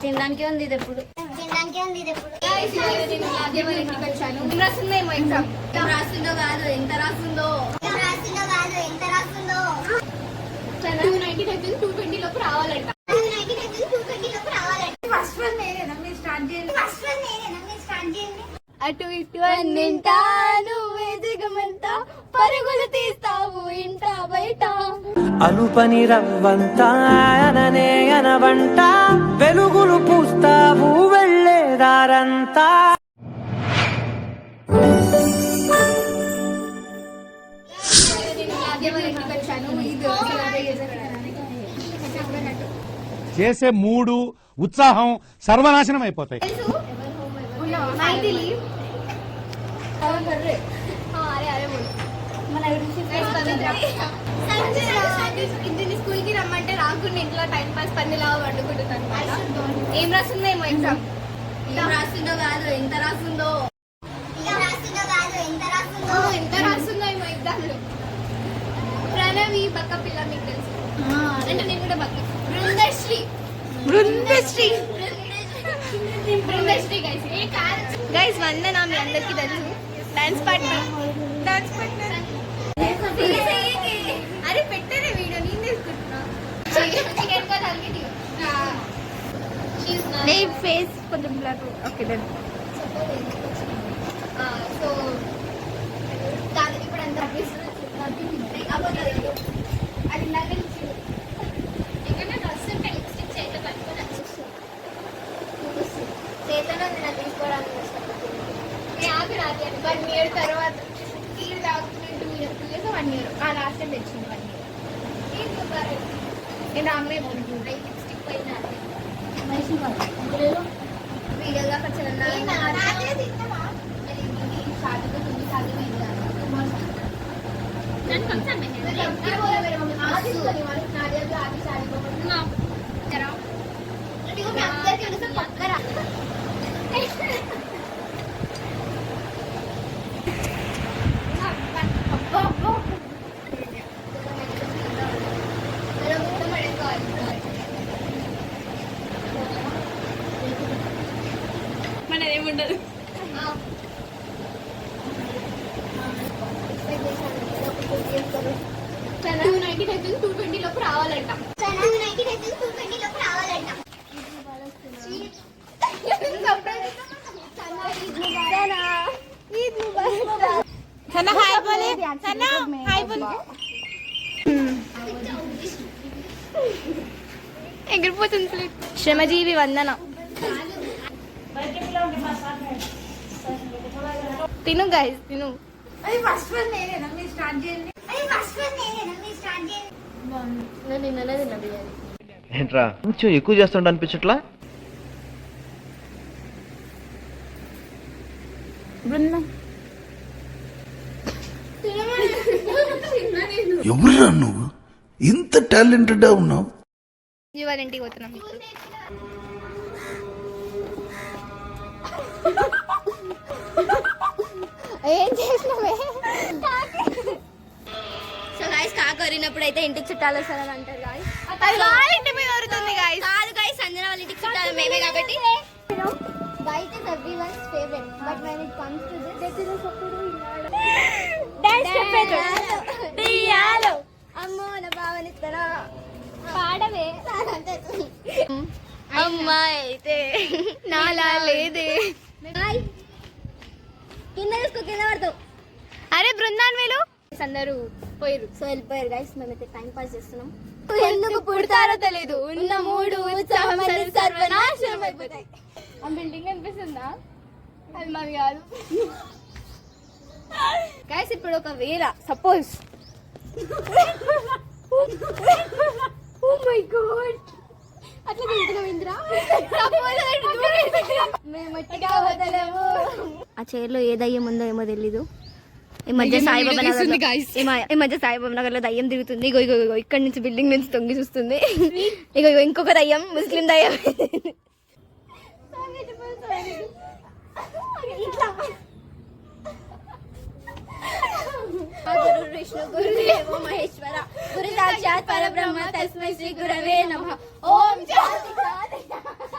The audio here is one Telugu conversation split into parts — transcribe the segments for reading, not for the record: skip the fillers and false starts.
తినడానికి ఉంది ఇది ఎప్పుడు రాస్తుందో కాదు ఎంత రాస్తుందో 220 లోపు రావాలంట. అటు ఇటు అన్నింటా నువ్వే దిగమంట పరుగులు తీస్తావు ఇంట బయట అలుపని రవ్వంతా అననే అనవంట వెలుగులు పూస్తావు వెళ్ళేదారంతా. చేసే మూడు ఉత్సాహం సర్వనాశనం అయిపోతాయి. స్కూల్ కి రమ్మంటే రాకుండా ఇంట్లో టైం పాస్ పందిలా వండుకుంటున్నాను. ఏం రాస్తుందో ఏమో ఎగ్జామ్. రాస్తుందో కాదు ఎంత రాస్తుందో ఎంత రాస్తుందో ఏమో ఎగ్జామ్ లో. ప్రణవి బక్క పిల్ల మీకు తెలుసు అంటే నేను కూడా బక్క. బృందశ్రీ గైస్ వందన మీ అందరికి తెలుసు. డాన్స్ పార్ట్నర్ అరే పెట్టరే వీడియో నేను తీసుకుంటున్నా. ఫేస్ కొంచెం బ్లర్. Okay done. సో ఇప్పుడు అంత అది నాకు ఎక్కడ వస్తుంటే లిప్స్టిక్ చేతిలో పట్టుకొని చేతలో నేను తీసుకోవడానికి ఆపి రాదు 1 year తర్వాత తీరు తాగుతున్నాను. 2 years 1 year ఆ లాస్ట్ టైం తెచ్చింది 1 year. నేను రాగానే లిప్స్టిక్ పోయినా వీడియోగా మనదేముండదు. $220 లోపు రావాలంట. ఎగిరిపోతుంది. శ్రమజీవి వందన. తిను గైస్ తిను. ఏంట్రా కొంచెం ఎక్కువ చేస్తుండ అనిపించట్లా? ఎవరురా నువ్వు ఇంత టాలెంటెడ్ ఉన్నావు? ఇవాళ ఇంటికి పోతున్నాం. ఏం చేసినావే? సో గైస్ కాకరినప్పుడు అయితే ఇంటికి చుట్టాలు వస్తారని అంటారు గాయ్స్. అది వాళ్ళ ఇంటి మీద వరుతుంది గాయ్స్. కాదు గైస్ సంజన వాళ్ళ ఇంటికి చుట్టాలు మేమే కాబట్టి. White is everyone's favorite, but when it comes to this, that is a dance dialo. అమ్మో నా భావనిస్తానా పాడవే. అమ్మాయి అయితే నాలా లేదే. కింద చూసుకో కింద పడతావు. అరే బృందాన్ వీళ్ళు అందరూ పోయారు. సో వెళ్ళిపోయారు గైస్. మేమైతే టైం పాస్ చేస్తున్నాం. ఎందుకు పుడతారో తెలియదు. ఉన్న మూడు ఉత్సాహం సర్వనాశనం అయిపోతాయి. ఆ బిల్డింగ్ అనిపిస్తుందా? అది మాది కాదు గైస్. ఇప్పుడు ఒకవేళ సపోజ్ ఓ మై గాడ్ అట్లా తింటున్నావు ఇంద్రా. మేము మట్టిగా వదలము. ఆ చైర్ లో ఏ దయ్యం ఉందో ఏమో తెలీదు. ఈ మధ్య సాయిబాబా నగర్ లో దయ్యం తిరుగుతుంది. ఇగో ఇగో ఇగో ఇక్కడ నుంచి బిల్డింగ్ నుంచి తొంగి చూస్తుంది. ఇగో ఇగో ఇంకొక దయ్యం, ముస్లిం దయ్యం. గురు విష్ణు గురుదేవో మహేశ్వర గురు సాక్షాత్ పరబ్రహ్మ తస్మై శ్రీ గురవే నమః. ఓం శాంతి.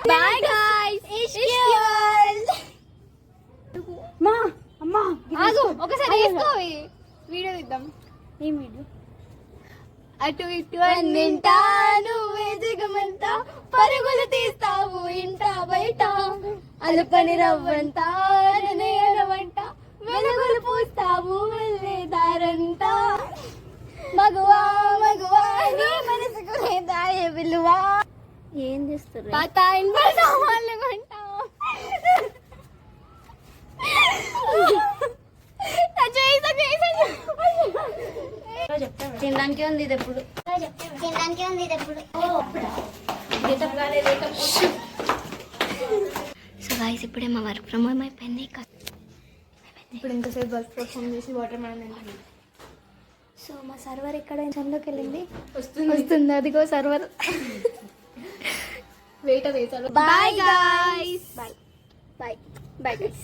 బాయ్ ఆగు ఒకసారి తీసుకో వీడియో తీద్దాం. ఏం వీడియో? అటు ఇటు అన్నింటా నువ్వే జగమంతా పరుగులు తీస్తావు ఇంట బయట అలుపని రవ్వంతా వంట వెలుగులు పూస్తావు వెళ్ళేదారంతా మగువా మగువా నీ మనసుకు లేదాయే విలువా ఏం చేస్తారు? పాత ఇంట్లో సామాన్లు కొంటా తినడానికి ఉంది ఇది ఎప్పుడు. సో గాయ్స్ ఇప్పుడే మా వర్క్ ఫ్రమ్ హోమ్ అయిపోయింది. ఇప్పుడు ఇంకోసేపు వర్క్ పర్ఫామ్ చేసి వాటర్ మనం తింటాం. సో మా సర్వర్ ఎక్కడ చంలోకి వెళ్ళింది, వస్తుంది అదిగో సర్వర్. వెయిట్ వేసారు. Bye guys. Bye bye guys.